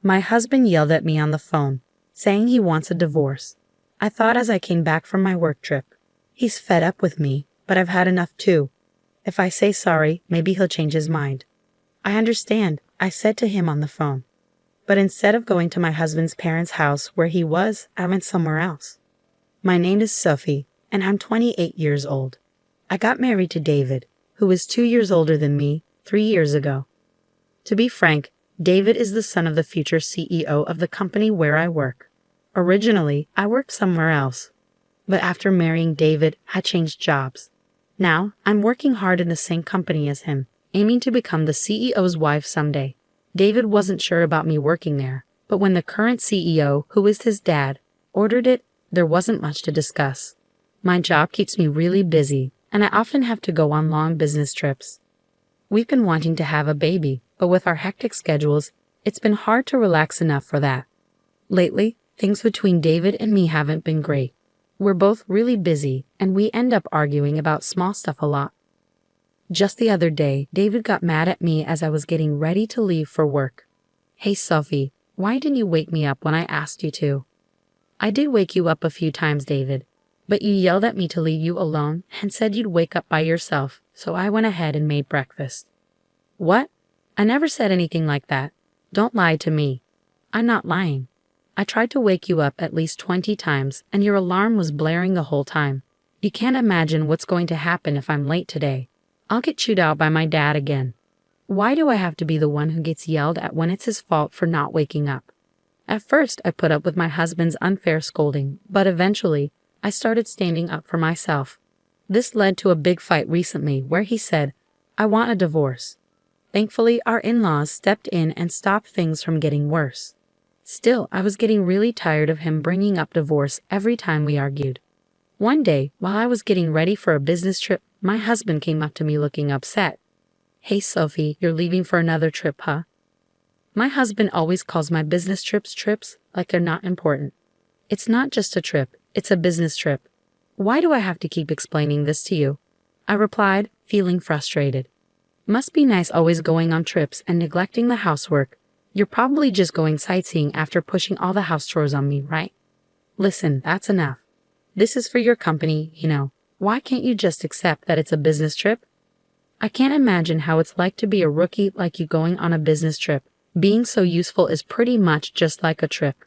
My husband yelled at me on the phone, saying he wants a divorce. I thought as I came back from my work trip. He's fed up with me, but I've had enough too. If I say sorry, maybe he'll change his mind. I understand, I said to him on the phone. But instead of going to my husband's parents' house where he was, I went somewhere else. My name is Sophie, and I'm 28 years old. I got married to David, who is 2 years older than me, 3 years ago. To be frank, David is the son of the future CEO of the company where I work. Originally, I worked somewhere else. But after marrying David, I changed jobs. Now, I'm working hard in the same company as him, aiming to become the CEO's wife someday. David wasn't sure about me working there, but when the current CEO, who is his dad, ordered it, there wasn't much to discuss. My job keeps me really busy, and I often have to go on long business trips. We've been wanting to have a baby, but with our hectic schedules, it's been hard to relax enough for that. Lately, things between David and me haven't been great. We're both really busy, and we end up arguing about small stuff a lot. Just the other day, David got mad at me as I was getting ready to leave for work. "Hey Sophie, why didn't you wake me up when I asked you to?" "I did wake you up a few times, David, but you yelled at me to leave you alone and said you'd wake up by yourself, so I went ahead and made breakfast." "What? I never said anything like that. Don't lie to me." "I'm not lying. I tried to wake you up at least 20 times, and your alarm was blaring the whole time. You can't imagine what's going to happen if I'm late today. I'll get chewed out by my dad again. Why do I have to be the one who gets yelled at when it's his fault for not waking up?" At first, I put up with my husband's unfair scolding, but eventually, I started standing up for myself. This led to a big fight recently where he said, "I want a divorce." Thankfully, our in-laws stepped in and stopped things from getting worse. Still, I was getting really tired of him bringing up divorce every time we argued. One day, while I was getting ready for a business trip, my husband came up to me looking upset. "Hey Sophie, you're leaving for another trip, huh?" My husband always calls my business trips like they're not important. It's not just a trip, it's a business trip. "Why do I have to keep explaining this to you?" I replied, feeling frustrated. "Must be nice always going on trips and neglecting the housework. You're probably just going sightseeing after pushing all the house chores on me, right? Listen, that's enough. This is for your company, you know. Why can't you just accept that it's a business trip?" I can't imagine how it's like to be a rookie like you going on a business trip. Being so useful is pretty much just like a trip.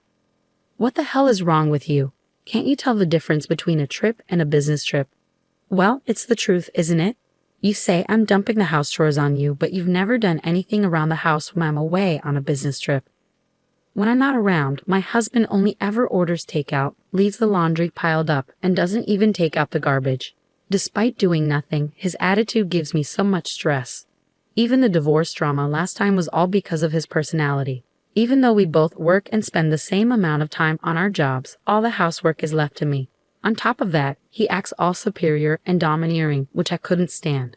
What the hell is wrong with you? Can't you tell the difference between a trip and a business trip? Well, it's the truth, isn't it? You say I'm dumping the house chores on you, but you've never done anything around the house when I'm away on a business trip. When I'm not around, my husband only ever orders takeout, leaves the laundry piled up, and doesn't even take out the garbage. Despite doing nothing, his attitude gives me so much stress. Even the divorce drama last time was all because of his personality. Even though we both work and spend the same amount of time on our jobs, all the housework is left to me. On top of that, he acts all superior and domineering, which I couldn't stand.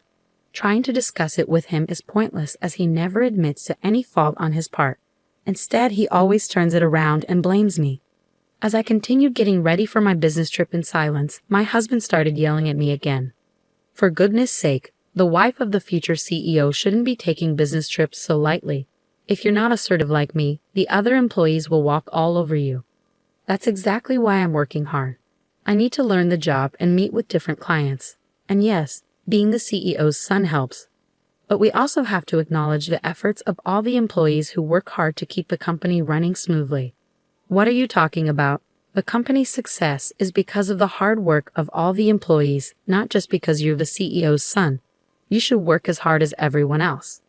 Trying to discuss it with him is pointless as he never admits to any fault on his part. Instead, he always turns it around and blames me. As I continued getting ready for my business trip in silence, my husband started yelling at me again. For goodness sake, the wife of the future CEO shouldn't be taking business trips so lightly. If you're not assertive like me, the other employees will walk all over you. That's exactly why I'm working hard. I need to learn the job and meet with different clients. And yes, being the CEO's son helps. But we also have to acknowledge the efforts of all the employees who work hard to keep the company running smoothly. What are you talking about? The company's success is because of the hard work of all the employees, not just because you're the CEO's son. You should work as hard as everyone else.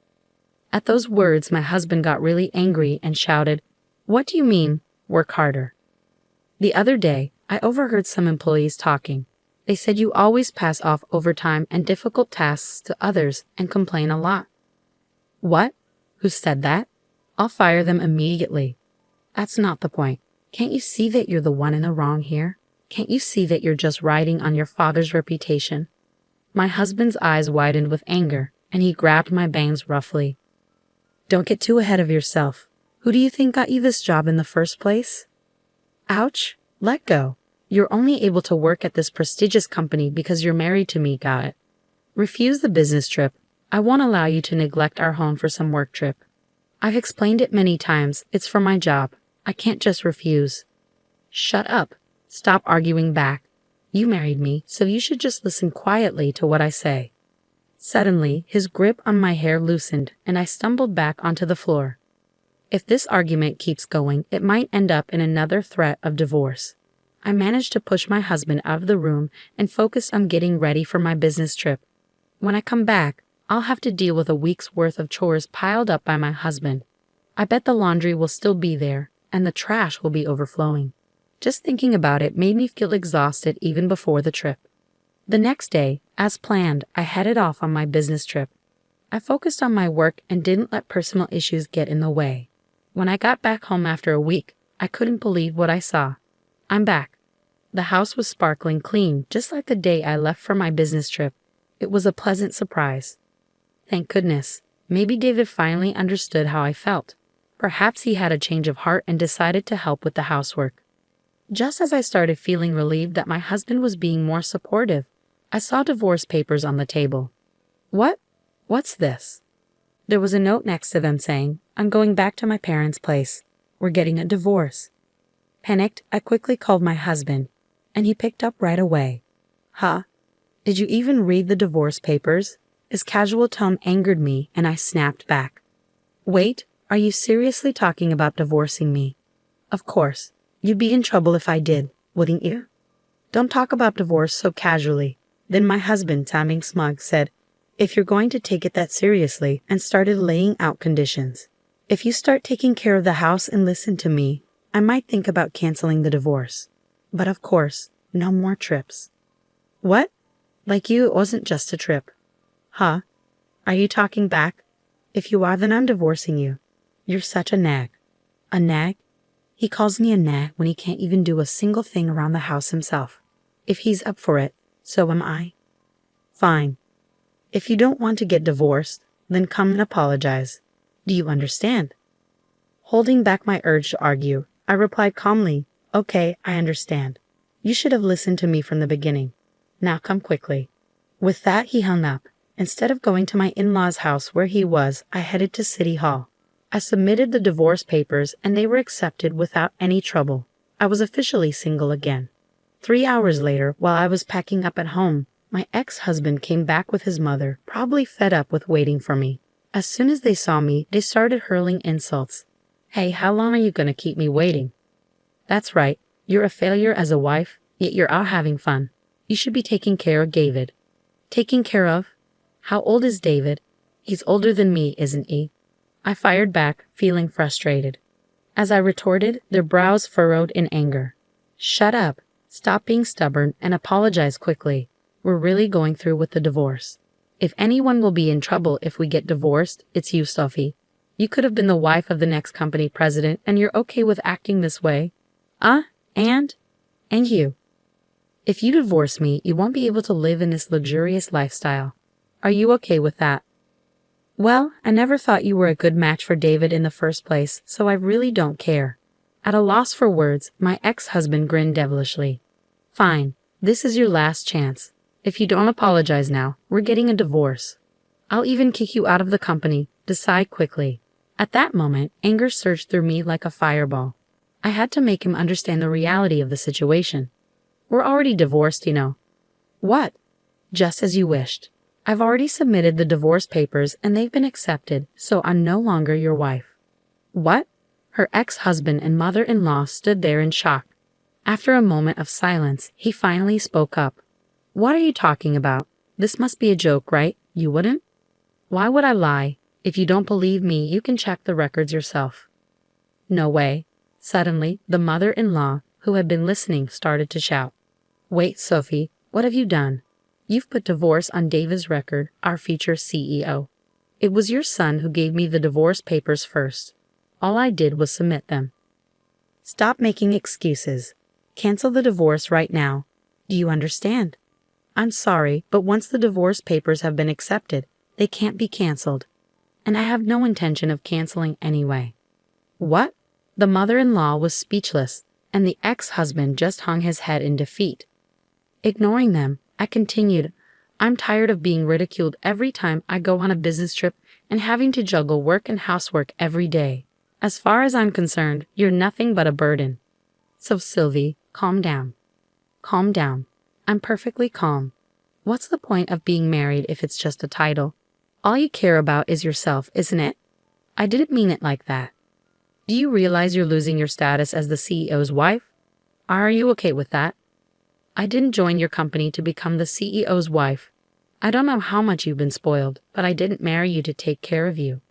At those words, my husband got really angry and shouted, "What do you mean, work harder?" The other day, I overheard some employees talking. They said you always pass off overtime and difficult tasks to others and complain a lot. What? Who said that? I'll fire them immediately. That's not the point. Can't you see that you're the one in the wrong here? Can't you see that you're just riding on your father's reputation? My husband's eyes widened with anger, and he grabbed my bangs roughly. Don't get too ahead of yourself. Who do you think got you this job in the first place? Ouch. Let go. You're only able to work at this prestigious company because you're married to me, got it? Refuse the business trip. I won't allow you to neglect our home for some work trip. I've explained it many times. It's for my job. I can't just refuse. Shut up. Stop arguing back. You married me, so you should just listen quietly to what I say. Suddenly, his grip on my hair loosened, and I stumbled back onto the floor. If this argument keeps going, it might end up in another threat of divorce. I managed to push my husband out of the room and focused on getting ready for my business trip. When I come back, I'll have to deal with a week's worth of chores piled up by my husband. I bet the laundry will still be there, and the trash will be overflowing. Just thinking about it made me feel exhausted even before the trip. The next day, as planned, I headed off on my business trip. I focused on my work and didn't let personal issues get in the way. When I got back home after a week, I couldn't believe what I saw. I'm back. The house was sparkling clean, just like the day I left for my business trip. It was a pleasant surprise. Thank goodness. Maybe David finally understood how I felt. Perhaps he had a change of heart and decided to help with the housework. Just as I started feeling relieved that my husband was being more supportive, I saw divorce papers on the table. What? What's this? There was a note next to them saying, "I'm going back to my parents' place. We're getting a divorce." Panicked, I quickly called my husband, and he picked up right away. Huh? Did you even read the divorce papers? His casual tone angered me, and I snapped back. Wait, are you seriously talking about divorcing me? Of course. You'd be in trouble if I did, wouldn't you? Don't talk about divorce so casually. Then my husband, sounding smug, said, "If you're going to take it that seriously," and started laying out conditions. "If you start taking care of the house and listen to me, I might think about canceling the divorce. But of course, no more trips." What? Like you, it wasn't just a trip. Huh? Are you talking back? If you are, then I'm divorcing you. You're such a nag. A nag? He calls me a nag when he can't even do a single thing around the house himself. If he's up for it, so am I. Fine. If you don't want to get divorced, then come and apologize. Do you understand? Holding back my urge to argue, I replied calmly, "Okay, I understand. You should have listened to me from the beginning. Now come quickly." With that, he hung up. Instead of going to my in-laws' house where he was, I headed to City Hall. I submitted the divorce papers and they were accepted without any trouble. I was officially single again. 3 hours later, while I was packing up at home, my ex-husband came back with his mother, probably fed up with waiting for me. As soon as they saw me, they started hurling insults. "Hey, how long are you going to keep me waiting? That's right, you're a failure as a wife, yet you're out having fun. You should be taking care of David." Taking care of? How old is David? He's older than me, isn't he? I fired back, feeling frustrated. As I retorted, their brows furrowed in anger. Shut up, stop being stubborn, and apologize quickly. We're really going through with the divorce. If anyone will be in trouble if we get divorced, it's you, Sophie. You could have been the wife of the next company president, and you're okay with acting this way? And you. If you divorce me, you won't be able to live in this luxurious lifestyle. Are you okay with that? Well, I never thought you were a good match for David in the first place, so I really don't care. At a loss for words, my ex-husband grinned devilishly. Fine, this is your last chance. If you don't apologize now, we're getting a divorce. I'll even kick you out of the company. Decide quickly. At that moment, anger surged through me like a fireball. I had to make him understand the reality of the situation. We're already divorced, you know. What? Just as you wished. I've already submitted the divorce papers and they've been accepted, so I'm no longer your wife. What? Her ex-husband and mother-in-law stood there in shock. After a moment of silence, he finally spoke up. What are you talking about? This must be a joke, right? You wouldn't? Why would I lie? If you don't believe me, you can check the records yourself. No way. Suddenly, the mother-in-law, who had been listening, started to shout. Wait, Sophie, what have you done? You've put divorce on David's record, our future CEO. It was your son who gave me the divorce papers first. All I did was submit them. Stop making excuses. Cancel the divorce right now. Do you understand? I'm sorry, but once the divorce papers have been accepted, they can't be canceled. And I have no intention of canceling anyway. What? The mother-in-law was speechless, and the ex-husband just hung his head in defeat. Ignoring them, I continued, I'm tired of being ridiculed every time I go on a business trip and having to juggle work and housework every day. As far as I'm concerned, you're nothing but a burden. So Sylvie, calm down. Calm down. I'm perfectly calm. What's the point of being married if it's just a title? All you care about is yourself, isn't it? I didn't mean it like that. Do you realize you're losing your status as the CEO's wife? Are you okay with that? I didn't join your company to become the CEO's wife. I don't know how much you've been spoiled, but I didn't marry you to take care of you.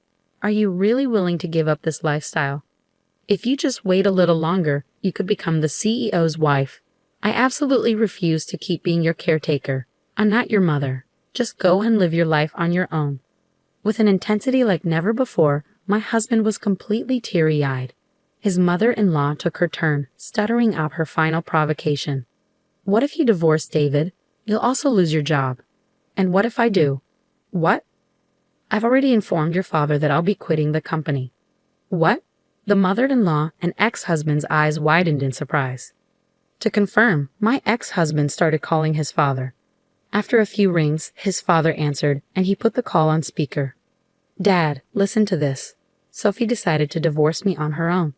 Are you really willing to give up this lifestyle? If you just wait a little longer, you could become the CEO's wife. I absolutely refuse to keep being your caretaker. I'm not your mother. Just go and live your life on your own. With an intensity like never before, my husband was completely teary-eyed. His mother-in-law took her turn, stuttering out her final provocation. What if you divorce David? You'll also lose your job. And what if I do? What? I've already informed your father that I'll be quitting the company. What? The mother-in-law and ex-husband's eyes widened in surprise. To confirm, my ex-husband started calling his father. After a few rings, his father answered, and he put the call on speaker. Dad, listen to this. Sophie decided to divorce me on her own.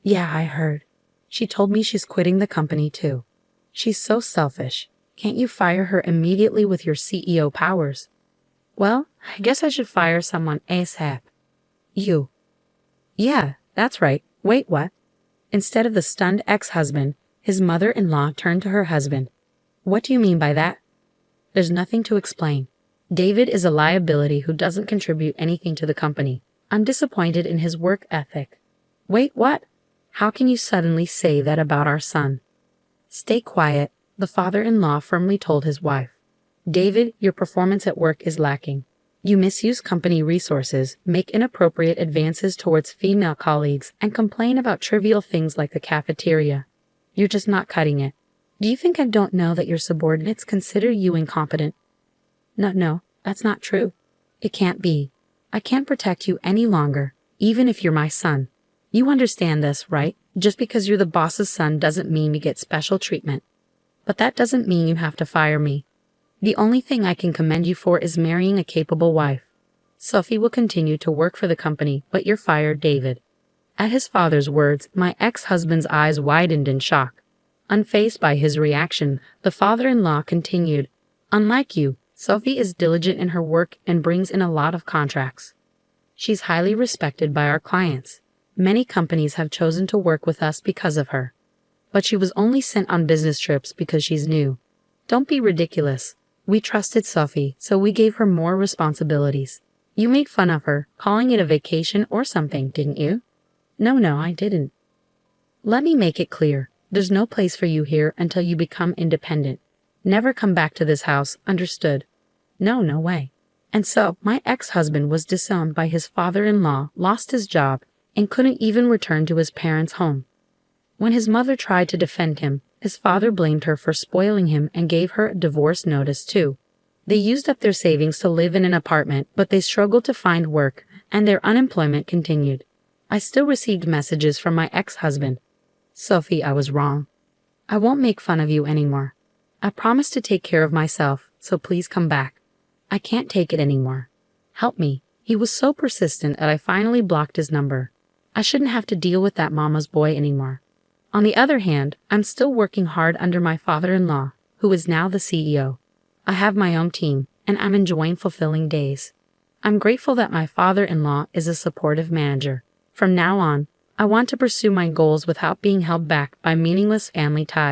Yeah, I heard. She told me she's quitting the company too. She's so selfish. Can't you fire her immediately with your CEO powers? Well, I guess I should fire someone ASAP. You. Yeah, that's right. Wait, what? Instead of the stunned ex-husband, his mother-in-law turned to her husband. What do you mean by that? There's nothing to explain. David is a liability who doesn't contribute anything to the company. I'm disappointed in his work ethic. Wait, what? How can you suddenly say that about our son? Stay quiet, the father-in-law firmly told his wife. David, your performance at work is lacking. You misuse company resources, make inappropriate advances towards female colleagues, and complain about trivial things like the cafeteria. You're just not cutting it. Do you think I don't know that your subordinates consider you incompetent? No, that's not true. It can't be. I can't protect you any longer, even if you're my son. You understand this, right? Just because you're the boss's son doesn't mean we get special treatment. But that doesn't mean you have to fire me. The only thing I can commend you for is marrying a capable wife. Sophie will continue to work for the company, but you're fired, David. At his father's words, my ex-husband's eyes widened in shock. Unfazed by his reaction, the father-in-law continued, Unlike you, Sophie is diligent in her work and brings in a lot of contracts. She's highly respected by our clients. Many companies have chosen to work with us because of her. But she was only sent on business trips because she's new. Don't be ridiculous. We trusted Sophie, so we gave her more responsibilities. You made fun of her, calling it a vacation or something, didn't you? No, I didn't. Let me make it clear. There's no place for you here until you become independent. Never come back to this house, understood? No way. And so, my ex-husband was disowned by his father-in-law, lost his job, and couldn't even return to his parents' home. When his mother tried to defend him, his father blamed her for spoiling him and gave her a divorce notice too. They used up their savings to live in an apartment, but they struggled to find work, and their unemployment continued. I still received messages from my ex-husband. Sophie, I was wrong. I won't make fun of you anymore. I promise to take care of myself, so please come back. I can't take it anymore. Help me. He was so persistent that I finally blocked his number. I shouldn't have to deal with that mama's boy anymore. On the other hand, I'm still working hard under my father-in-law, who is now the CEO. I have my own team, and I'm enjoying fulfilling days. I'm grateful that my father-in-law is a supportive manager. From now on, I want to pursue my goals without being held back by meaningless family ties.